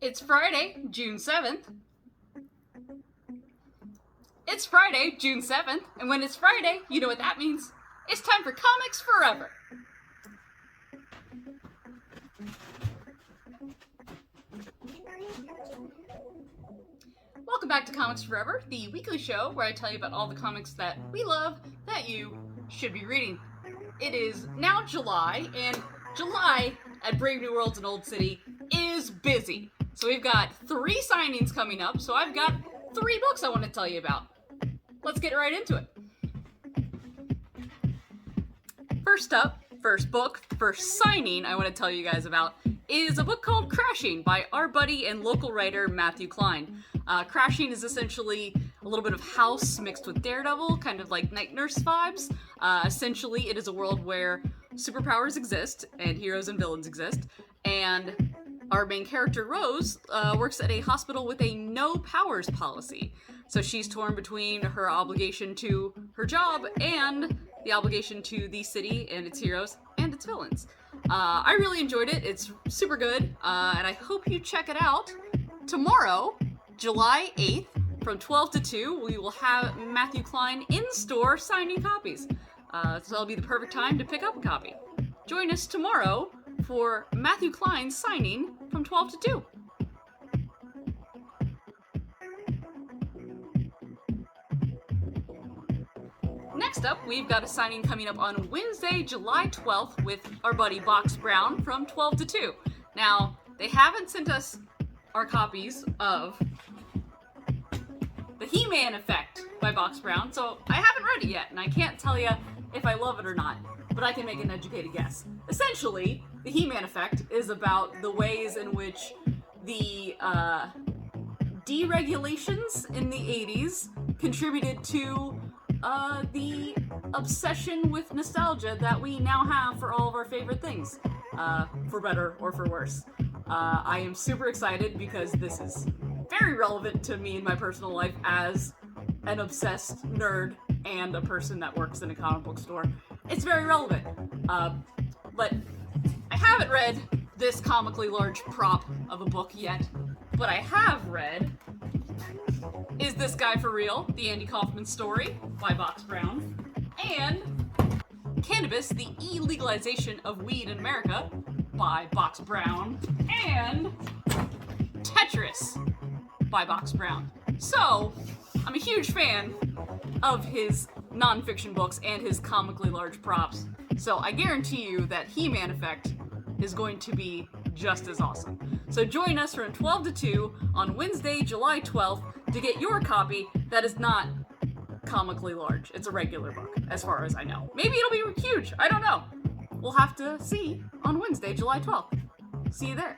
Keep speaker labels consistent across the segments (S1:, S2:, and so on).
S1: It's Friday, June 7th. It's Friday, June 7th, and when it's Friday, you know what that means. It's time for Comics Forever. Welcome back to Comics Forever, the weekly show where I tell you about all the comics that we love that you should be reading. It is now July, and July at Brave New Worlds in Old City is busy. So we've got 3 signings coming up, so I've got 3 books I want to tell you about. Let's get right into it. First up, first signing I want to tell you guys about is a book called Crashing by our buddy and local writer Matthew Klein. Crashing is essentially a little bit of House mixed with Daredevil, kind of like Night Nurse vibes. Essentially, it is a world where superpowers exist and heroes and villains exist, and our main character, Rose, works at a hospital with a no powers policy. So she's torn between her obligation to her job and the obligation to the city and its heroes and its villains. I really enjoyed it. It's super good, and I hope you check it out. Tomorrow, July 8th, from 12 to 2, we will have Matthew Klein in-store signing copies. So that'll be the perfect time to pick up a copy. Join us tomorrow for Matthew Klein's signing from 12 to 2. Next up, we've got a signing coming up on Wednesday, July 12th with our buddy Box Brown from 12 to 2. Now, they haven't sent us our copies of The He-Man Effect by Box Brown, so I haven't read it yet, and I can't tell you if I love it or not, but I can make an educated guess. Essentially, The He-Man Effect is about the ways in which the deregulations in the 80s contributed to the obsession with nostalgia that we now have for all of our favorite things, for better or for worse. I am super excited because this is very relevant to me in my personal life as an obsessed nerd and a person that works in a comic book store. It's very relevant. But I haven't read this comically large prop of a book yet, but I have read Is This Guy For Real? The Andy Kaufman Story by Box Brown, and Cannabis, the E-Legalization of Weed in America by Box Brown, and Tetris by Box Brown. So, I'm a huge fan of his nonfiction books and his comically large props, so I guarantee you that He-Man Effect is going to be just as awesome. So join us from 12 to 2 on Wednesday, July 12th to get your copy that is not comically large. It's a regular book, as far as I know. Maybe it'll be huge. I don't know. We'll have to see on Wednesday, July 12th. See you there.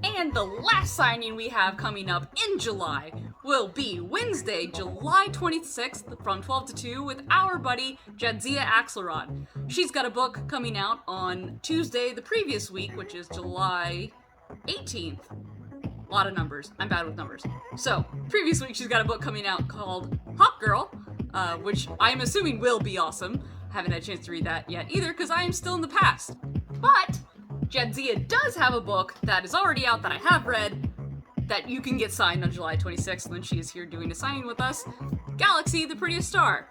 S1: And the last signing we have coming up in July will be Wednesday, July 26th from 12 to 2 with our buddy Jadzia Axelrod. She's got a book coming out on Tuesday the previous week, which is July 18th. A lot of numbers. I'm bad with numbers. So, previous week she's got a book coming out called Hawk Girl, which I'm assuming will be awesome. Haven't had a chance to read that yet either because I am still in the past. But Jadzia does have a book that is already out that I have read that you can get signed on July 26th when she is here doing a signing with us. Galaxy, the Prettiest Star.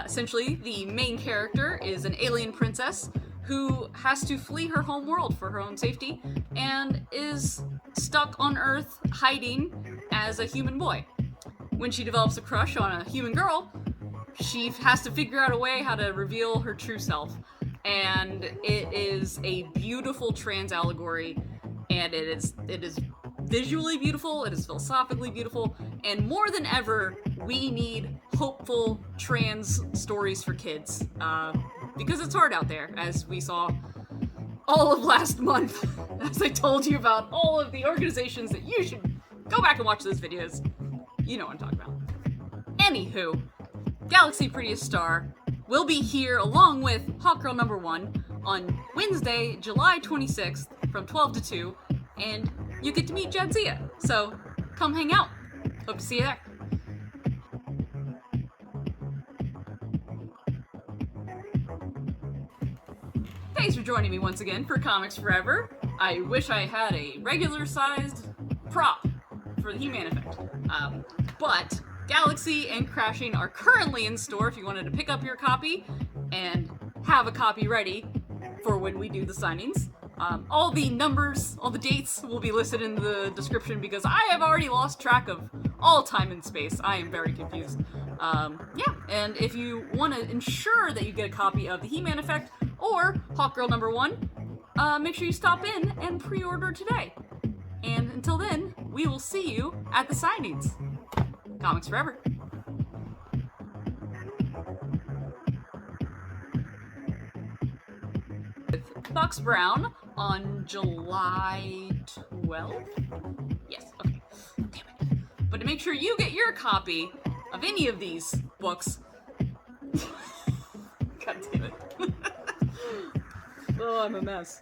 S1: Essentially, the main character is an alien princess who has to flee her home world for her own safety and is stuck on Earth hiding as a human boy. When she develops a crush on a human girl, she has to figure out a way how to reveal her true self. And it is a beautiful trans allegory, and it is visually beautiful, it is philosophically beautiful, and more than ever, we need hopeful trans stories for kids, because it's hard out there, as we saw all of last month, as I told you about all of the organizations that you should go back and watch those videos. You know what I'm talking about. Anywho, Galaxy Prettiest Star will be here along with Hawk Girl number 1 on Wednesday, July 26th from 12 to 2, and you get to meet Jadzia. So come hang out. Hope to see you there. Thanks for joining me once again for Comics Forever. I wish I had a regular-sized prop for the He-Man effect. But Galaxy and Crashing are currently in store if you wanted to pick up your copy and have a copy ready for when we do the signings. All the numbers, all the dates will be listed in the description because I have already lost track of all time and space. I am very confused. And if you want to ensure that you get a copy of the He-Man effect or Hawkgirl #1, make sure you stop in and pre-order today. And until then, we will see you at the signings. Comics Forever. With Bucks Brown on July 12th? Yes, okay. Damn it. But to make sure you get your copy of any of these books... God damn it. Oh, I'm a mess.